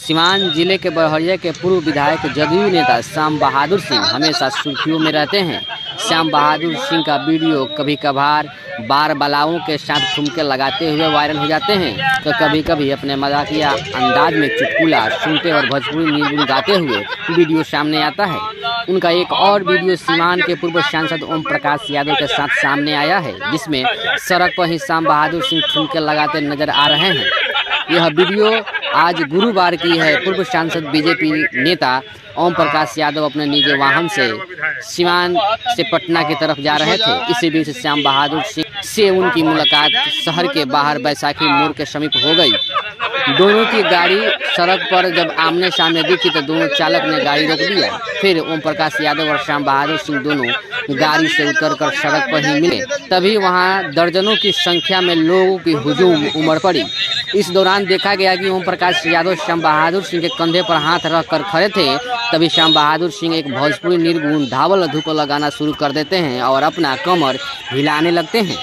सीवान जिले के बड़हरिया के पूर्व विधायक जदयू नेता श्याम बहादुर सिंह हमेशा सुर्खियों में रहते हैं। श्याम बहादुर सिंह का वीडियो कभी कभार बार बालाओं के साथ ठुमके लगाते हुए वायरल हो जाते हैं, तो कभी कभी अपने मजाकिया अंदाज में चुटकुला सुनते और भोजपुरी नींद गाते हुए वीडियो सामने आता है। उनका एक और वीडियो सीवान के पूर्व सांसद ओम प्रकाश यादव के साथ सामने आया है, जिसमें सड़क पर ही श्याम बहादुर सिंह ठुमके लगाते नजर आ रहे हैं। यह वीडियो आज गुरुवार की है। पूर्व सांसद बीजेपी नेता ओम प्रकाश यादव अपने निजी वाहन से सीवान से पटना की तरफ जा रहे थे। इसी बीच श्याम बहादुर सिंह से उनकी मुलाकात शहर के बाहर बैसाखी मोड़ के समीप हो गई। दोनों की गाड़ी सड़क पर जब आमने सामने दिखी तो दोनों चालक ने गाड़ी रोक दिया। फिर ओम प्रकाश यादव और श्याम बहादुर सिंह दोनों गाड़ी से उतरकर सड़क पर ही मिले। तभी वहां दर्जनों की संख्या में लोगों की हुजूम उमड़ पड़ी। इस दौरान देखा गया कि ओम प्रकाश यादव श्याम बहादुर सिंह के कंधे पर हाथ रख कर खड़े थे। तभी श्याम बहादुर सिंह एक भोजपुरी निर्गुण धावल धूप लगाना शुरू कर देते हैं और अपना कमर हिलाने लगते हैं।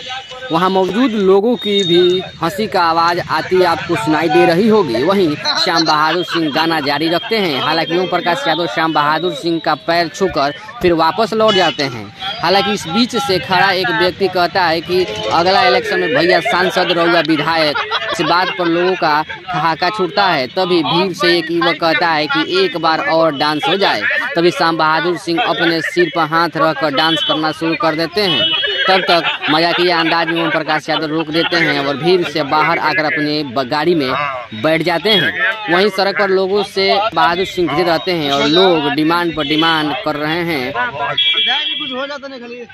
वहां मौजूद लोगों की भी हंसी का आवाज आती आपको सुनाई दे रही होगी। वहीं श्याम बहादुर सिंह गाना जारी रखते हैं। हालांकि ओम प्रकाश यादव श्याम बहादुर सिंह का पैर छूकर फिर वापस लौट जाते हैं। हालांकि इस बीच से खड़ा एक व्यक्ति कहता है कि अगला इलेक्शन में भैया सांसद रहुआ विधायक। इस बात पर लोगों का ठहाका छूटता है। तभी भीड़ से एक युवक कहता है कि एक बार और डांस हो जाए। तभी श्याम बहादुर सिंह अपने सिर पर हाथ रखकर डांस करना शुरू कर देते हैं। तब तक मजाकिया अंदाज में ओम प्रकाश यादव रोक देते हैं और भीड़ से बाहर आकर अपनी गाड़ी में बैठ जाते हैं। वहीं सड़क पर लोगों से बहादुर सिंह घिरे रहते हैं और लोग डिमांड पर डिमांड कर रहे हैं। कुछ हो जाता नहीं खाली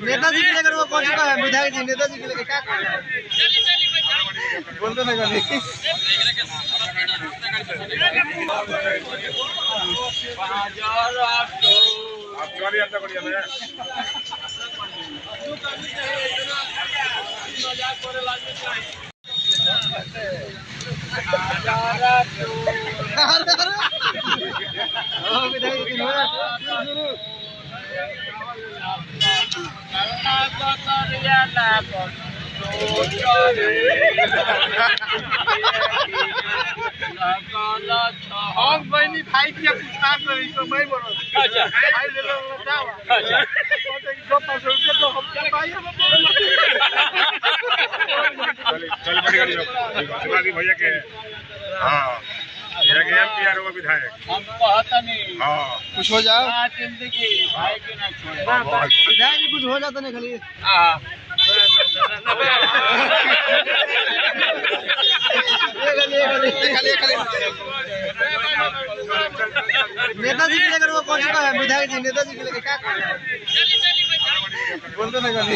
नेताजी के लेकर वो कौन सा है विधायक जी नेताजी के लेकर क्या बोलते नहीं खाली हम बहनी भाई के पूछताछ रही तो मैं बोलो अच्छा भाई ले लो बताओ अच्छा जो 500 रुपए तो हम क्या भाई चल बड़ी गाड़ी शिवाजी भैया के हां ये के एमपीआर होगा विधायक हम कहता नहीं हां कुछ हो जाओ जिंदगी भाई के ना छोड़ विधायक जी कुछ हो जाता नहीं खाली हां नेताजी के लेकर वो कौन सा है विधायक जी नेताजी के लेकर क्या बोलते नहीं खाली